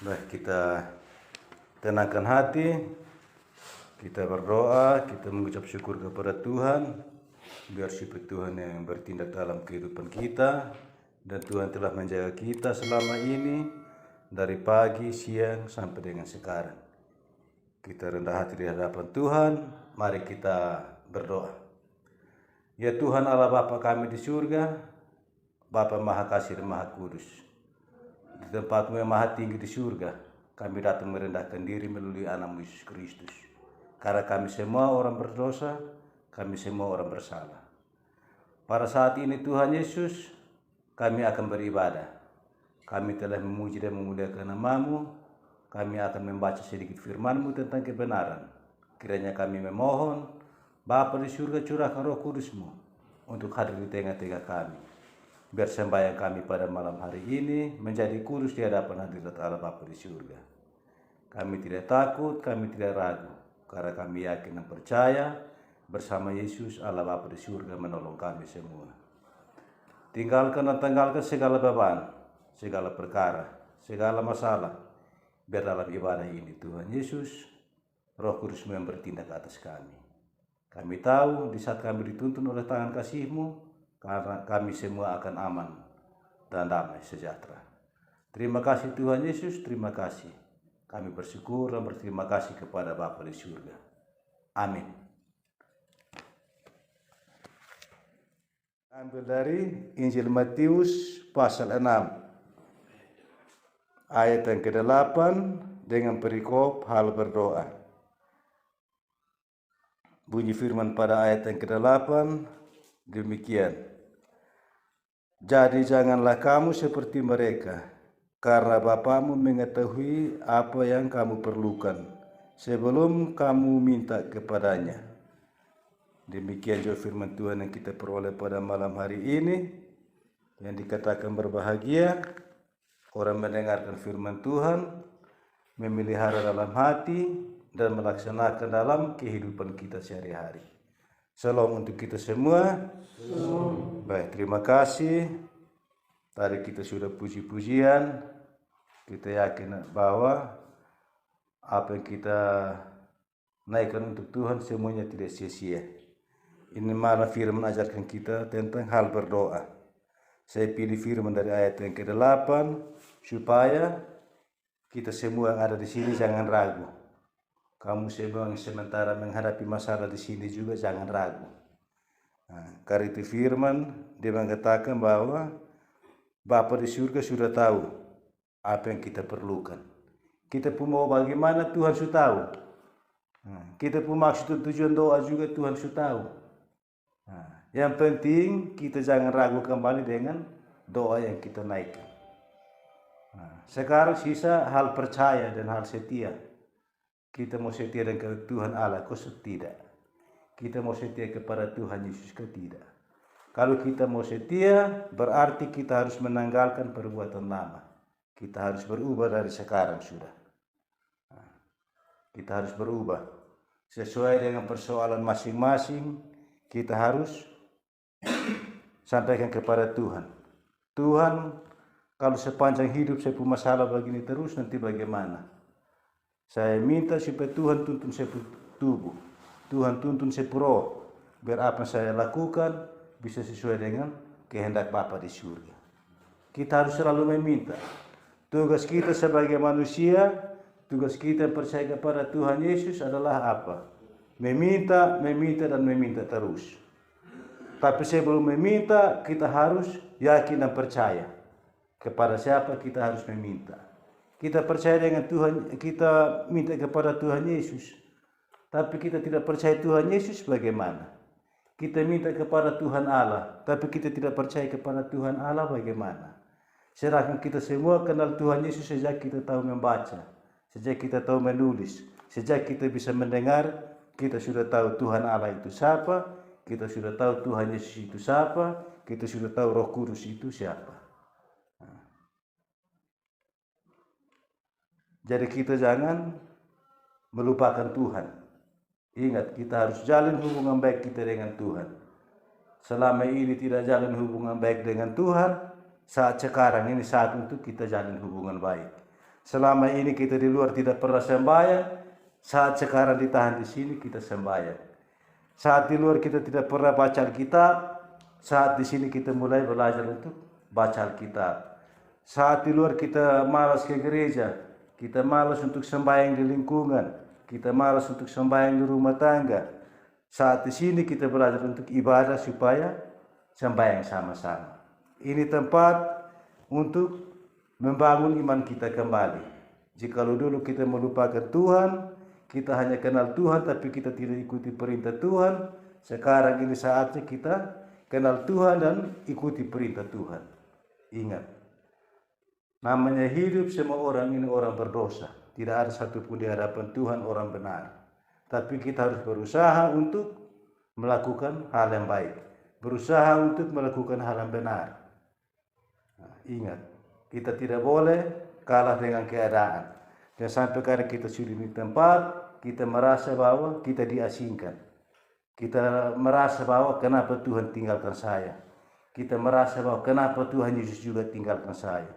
Baik, kita tenangkan hati, kita berdoa, kita mengucap syukur kepada Tuhan, biar sifat Tuhan yang bertindak dalam kehidupan kita, dan Tuhan telah menjaga kita selama ini, dari pagi, siang, sampai dengan sekarang. Kita rendah hati di hadapan Tuhan, mari kita berdoa. Ya Tuhan Allah Bapa kami di surga, Bapa Maha Kasih dan Maha Kudus, di tempat-Mu yang maha tinggi di surga, kami datang merendahkan diri melalui Anak-Mu Yesus Kristus. Karena kami semua orang berdosa, kami semua orang bersalah. Pada saat ini Tuhan Yesus, kami akan beribadah. Kami telah memuji dan memuliakan nama-Mu. Kami akan membaca sedikit firman-Mu tentang kebenaran. Kiranya kami memohon, Bapa di surga, curahkan Roh Kudus-Mu untuk hadir di tengah-tengah kami. Biar sembahyang kami pada malam hari ini menjadi kudus di hadapan hadirat Allah Bapa di surga. Kami tidak takut, kami tidak ragu, karena kami yakin dan percaya bersama Yesus Allah Bapa di surga menolong kami semua. Tinggalkan dan tanggalkan segala beban, segala perkara, segala masalah. Biar dalam ibadah ini Tuhan Yesus, Roh Kudus-Mu yang bertindak atas kami. Kami tahu di saat kami dituntun oleh tangan kasih-Mu, karena kami semua akan aman dan damai sejahtera. Terima kasih Tuhan Yesus, terima kasih. Kami bersyukur dan berterima kasih kepada Bapa di surga. Amin. Ambil dari Injil Matius pasal 6, ayat yang ke-8 dengan perikop hal berdoa. Bunyi firman pada ayat yang ke-8 demikian. Jadi janganlah kamu seperti mereka, karena Bapamu mengetahui apa yang kamu perlukan sebelum kamu minta kepadanya. Demikian juga firman Tuhan yang kita peroleh pada malam hari ini, yang dikatakan berbahagia orang mendengarkan firman Tuhan, memelihara dalam hati, dan melaksanakan dalam kehidupan kita sehari-hari. Salam untuk kita semua. Salam. Baik, terima kasih. Tadi kita sudah puji-pujian. Kita yakin bahwa apa yang kita naikkan untuk Tuhan semuanya tidak sia-sia. Ini malah firman ajarkan kita tentang hal berdoa. Saya pilih firman dari ayat yang ke-8 supaya kita semua yang ada di sini jangan ragu. Kamu semua yang sementara menghadapi masalah di sini juga jangan ragu. Karena itu firman dia mengatakan bahwa Bapa di surga sudah tahu apa yang kita perlukan. Kita pun mau bagaimana Tuhan sudah tahu. Kita pun maksud tujuan doa juga Tuhan sudah tahu. Yang penting kita jangan ragu kembali dengan doa yang kita naikkan. Sekarang sisa hal percaya dan hal setia. Kita mau setia dengan Tuhan Allah, kau tidak. Kita mau setia kepada Tuhan Yesus, kau tidak. Kalau kita mau setia, berarti kita harus menanggalkan perbuatan lama. Kita harus berubah dari sekarang sudah. Kita harus berubah. Sesuai dengan persoalan masing-masing, kita harus sampaikan kepada Tuhan. Tuhan, kalau sepanjang hidup saya punya masalah begini terus, nanti bagaimana? Saya minta supaya Tuhan tuntun saya tubuh, Tuhan tuntun saya roh, biar apa saya lakukan bisa sesuai dengan kehendak Bapa di surga. Kita harus selalu meminta. Tugas kita sebagai manusia, tugas kita percaya kepada Tuhan Yesus adalah apa? Meminta, meminta dan meminta terus. Tapi sebelum meminta, kita harus yakin dan percaya. Kepada siapa kita harus meminta? Kita percaya dengan Tuhan, kita minta kepada Tuhan Yesus. Tapi kita tidak percaya Tuhan Yesus bagaimana? Kita minta kepada Tuhan Allah, tapi kita tidak percaya kepada Tuhan Allah bagaimana? Sedangkan kita semua kenal Tuhan Yesus sejak kita tahu membaca, sejak kita tahu menulis, sejak kita bisa mendengar, kita sudah tahu Tuhan Allah itu siapa, kita sudah tahu Tuhan Yesus itu siapa, kita sudah tahu Roh Kudus itu siapa. Jadi kita jangan melupakan Tuhan. Ingat, kita harus jalin hubungan baik kita dengan Tuhan. Selama ini tidak jalin hubungan baik dengan Tuhan, saat sekarang ini saat untuk kita jalin hubungan baik. Selama ini kita di luar tidak pernah sembahyang, saat sekarang ditahan di sini kita sembahyang. Saat di luar kita tidak pernah baca Alkitab, saat di sini kita mulai belajar untuk baca Alkitab. Saat di luar kita malas ke gereja, kita malas untuk sembahyang di lingkungan, kita malas untuk sembahyang di rumah tangga. Saat di sini kita belajar untuk ibadah supaya sembahyang sama-sama. Ini tempat untuk membangun iman kita kembali. Jikalau dulu kita melupakan Tuhan, kita hanya kenal Tuhan tapi kita tidak ikuti perintah Tuhan, sekarang ini saatnya kita kenal Tuhan dan ikuti perintah Tuhan. Ingat, namanya hidup semua orang ini orang berdosa. Tidak ada satupun di hadapan Tuhan orang benar. Tapi kita harus berusaha untuk melakukan hal yang baik. Berusaha untuk melakukan hal yang benar. Nah, ingat, kita tidak boleh kalah dengan keadaan. Dan sampai karena kita sudah di tempat, kita merasa bahwa kita diasingkan. Kita merasa bahwa kenapa Tuhan tinggalkan saya. Kita merasa bahwa kenapa Tuhan Yesus juga tinggalkan saya.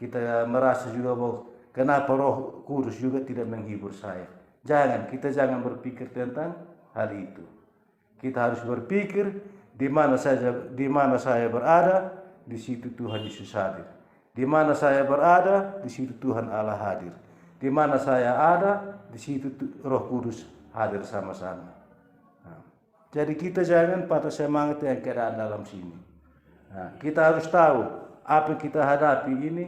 Kita merasa juga bahwa kenapa Roh Kudus juga tidak menghibur saya. Kita jangan berpikir tentang hal itu. Kita harus berpikir di mana saya berada, di situ Tuhan Yesus hadir. Di mana saya berada, di situ Tuhan Allah hadir. Di mana saya ada, di situ Roh Kudus hadir sama-sama. Nah, jadi kita jangan patah semangat yang keadaan dalam sini. Nah, kita harus tahu apa yang kita hadapi ini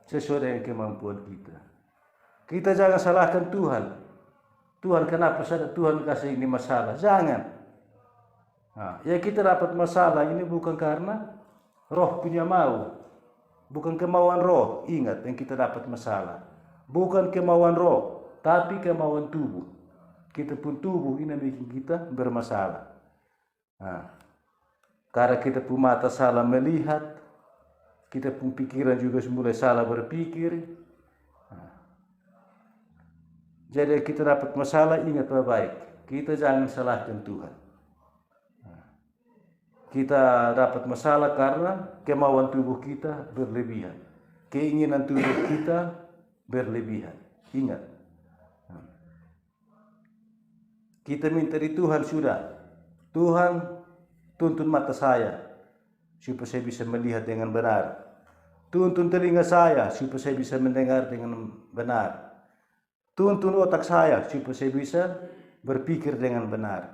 sesuai dengan kemampuan kita. Kita jangan salahkan Tuhan. Tuhan kenapa Tuhan kasih ini masalah? Jangan. Nah, ya kita dapat masalah ini bukan karena roh punya mau. Bukan kemauan roh. Ingat yang kita dapat masalah. Bukan kemauan roh, tapi kemauan tubuh. Kita pun tubuh ini bikin kita bermasalah. Nah, karena kita pun mata salah melihat, kita pun pikiran juga mulai salah berpikir. Nah, jadi kita dapat masalah, ingat baik-baik. Kita jangan salahkan Tuhan. Nah, kita dapat masalah karena kemauan tubuh kita berlebihan. Keinginan tubuh kita berlebihan. Ingat. Kita minta di Tuhan sudah. Tuhan tuntun mata saya supaya saya bisa melihat dengan benar. Tuntun telinga saya supaya saya bisa mendengar dengan benar. Tuntun otak saya supaya saya bisa berpikir dengan benar.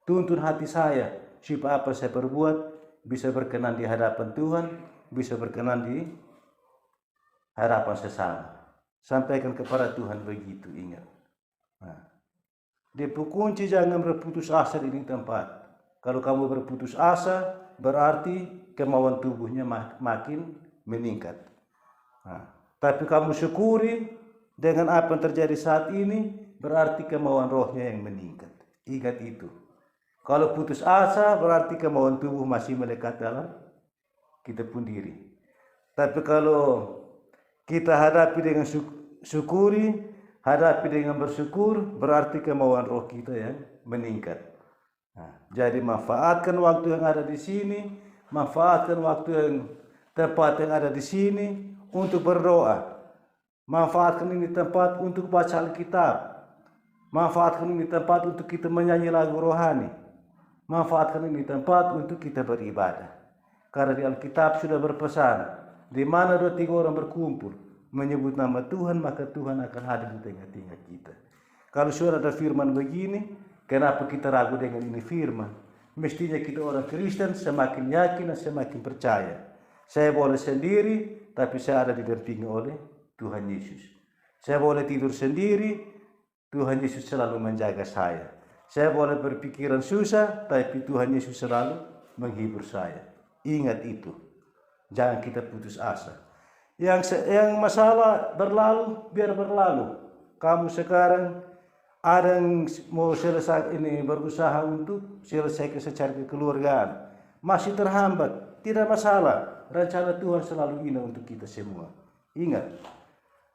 Tuntun hati saya supaya apa saya perbuat bisa berkenan di hadapan Tuhan, bisa berkenan di hadapan sesama. Sampaikan kepada Tuhan begitu, ingat. Nah, dia kunci jangan berputus asa di ini tempat. Kalau kamu berputus asa, berarti kemauan tubuhnya makin meningkat. Nah, tapi kamu syukuri dengan apa yang terjadi saat ini, berarti kemauan rohnya yang meningkat. Ingat itu. Kalau putus asa, berarti kemauan tubuh masih melekat dalam kita pun diri. Tapi kalau kita hadapi dengan syukuri, hadapi dengan bersyukur, berarti kemauan roh kita yang meningkat. Nah, jadi manfaatkan waktu yang ada di sini, manfaatkan waktu yang tempat yang ada di sini untuk berdoa. Manfaatkan ini tempat untuk baca Alkitab. Manfaatkan ini tempat untuk kita menyanyi lagu rohani. Manfaatkan ini tempat untuk kita beribadah. Karena di Alkitab sudah berpesan, di mana 2-3 orang berkumpul menyebut nama Tuhan, maka Tuhan akan hadir di tengah-tengah kita. Kalau sudah ada firman begini, kenapa kita ragu dengan ini firman? Mestinya kita orang Kristen semakin yakin dan semakin percaya. Saya boleh sendiri, tapi saya ada didampingi oleh Tuhan Yesus. Saya boleh tidur sendiri, Tuhan Yesus selalu menjaga saya. Saya boleh berpikiran susah, tapi Tuhan Yesus selalu menghibur saya. Ingat itu. Jangan kita putus asa. Yang masalah berlalu, biar berlalu. Kamu sekarang ada yang mau selesai ini, berusaha untuk selesaikan secara kekeluargaan. Masih terhambat, tidak masalah. Rencana Tuhan selalu indah untuk kita semua. Ingat,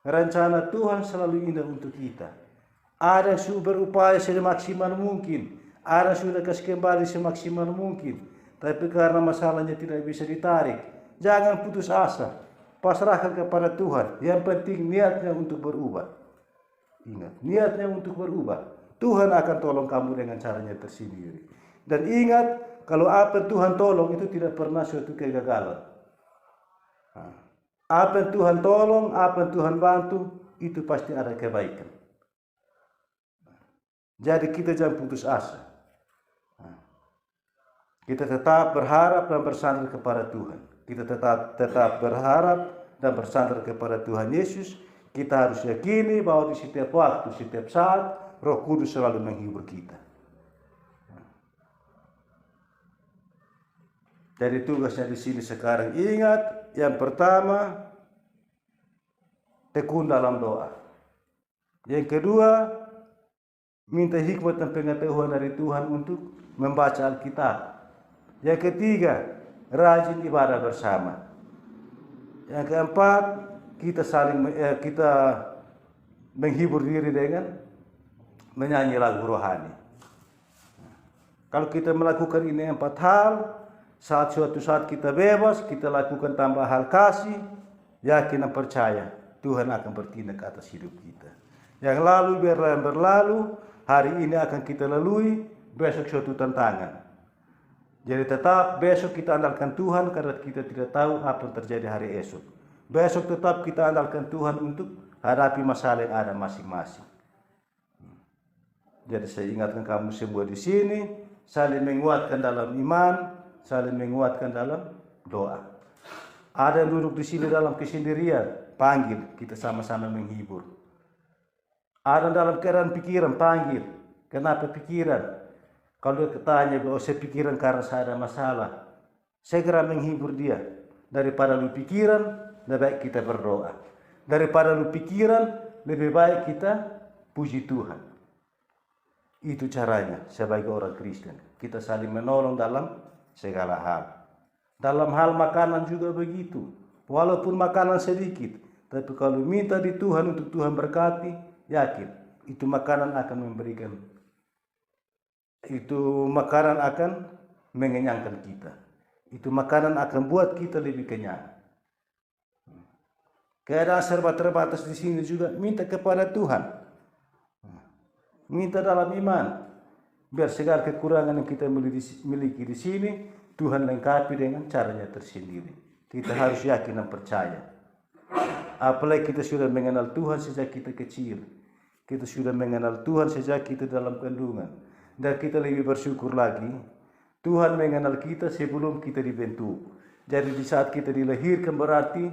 rencana Tuhan selalu indah untuk kita. Ada yang sudah berupaya semaksimal mungkin. Ada yang sudah kasih kembali semaksimal mungkin. Tapi karena masalahnya tidak bisa ditarik, jangan putus asa. pasrahkan kepada Tuhan. Yang penting niatnya untuk berubah. Ingat, niatnya untuk berubah. Tuhan akan tolong kamu dengan caranya tersendiri. Dan ingat, kalau apa Tuhan tolong itu tidak pernah suatu kegagalan. Apa yang Tuhan tolong, apa yang Tuhan bantu, itu pasti ada kebaikan. Jadi kita jangan putus asa. Kita tetap berharap dan bersandar kepada Tuhan. Kita tetap berharap dan bersandar kepada Tuhan Yesus. Kita harus yakini bahwa di setiap waktu, setiap saat, Roh Kudus selalu menghibur kita. Jadi tugasnya di sini sekarang ingat, yang pertama, tekun dalam doa. Yang kedua, minta hikmat dan pengetahuan dari Tuhan untuk membaca Alkitab. Yang ketiga, rajin ibadah bersama. Yang keempat, kita menghibur diri dengan menyanyi lagu rohani. Kalau kita melakukan ini 4 hal, suatu saat kita bebas, kita lakukan tambah hal kasih, yakin dan percaya Tuhan akan bertindak atas hidup kita. Yang lalu biarlah yang berlalu, hari ini akan kita lalui, besok suatu tantangan. Jadi tetap besok kita andalkan Tuhan karena kita tidak tahu apa yang terjadi hari esok. Besok tetap kita andalkan Tuhan untuk hadapi masalah yang ada masing-masing. Jadi saya ingatkan kamu semua di sini, saling menguatkan dalam iman, saling menguatkan dalam doa. Ada yang duduk di sini dalam kesendirian, panggil, kita sama-sama menghibur. Ada yang dalam keadaan pikiran, panggil. Kenapa pikiran? Kalau dia tanya bahwa saya pikiran karena saya ada masalah, segera menghibur dia. Daripada lu pikiran, lebih baik kita berdoa. Daripada lu pikiran, lebih baik kita puji Tuhan. Itu caranya sebagai orang Kristen. Kita saling menolong dalam segala hal. Dalam hal makanan juga begitu. Walaupun makanan sedikit, tapi kalau minta di Tuhan untuk Tuhan berkati, yakin itu makanan akan memberikan. Itu makanan akan mengenyangkan kita. Itu makanan akan buat kita lebih kenyang. Keadaan serba terbatas di sini juga minta kepada Tuhan. Minta dalam iman. Biar segala kekurangan yang kita miliki di sini, Tuhan lengkapi dengan caranya tersendiri. Kita harus yakin dan percaya. Apalagi kita sudah mengenal Tuhan sejak kita kecil. Kita sudah mengenal Tuhan sejak kita dalam kandungan. Dan kita lebih bersyukur lagi, Tuhan mengenal kita sebelum kita dibentuk. Jadi di saat kita dilahirkan berarti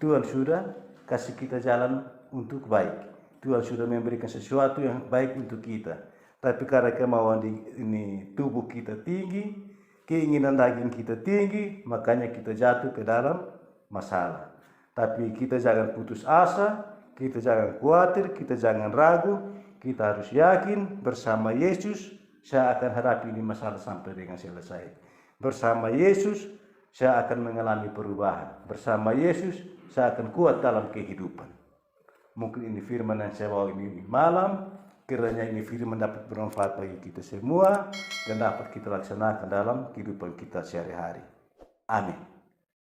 Tuhan sudah kasih kita jalan untuk baik. Tuhan sudah memberikan sesuatu yang baik untuk kita. Tapi karena kemauan ini tubuh kita tinggi, keinginan daging kita tinggi, makanya kita jatuh ke dalam masalah. Tapi kita jangan putus asa, kita jangan khawatir, kita jangan ragu, kita harus yakin bersama Yesus. Saya akan hadapi ini masalah sampai dengan selesai. Bersama Yesus, saya akan mengalami perubahan. Bersama Yesus, saya akan kuat dalam kehidupan. Mungkin ini firman yang saya bawa ini malam. Kiranya ini firman dapat bermanfaat bagi kita semua dan dapat kita laksanakan dalam kehidupan kita sehari-hari. Amin.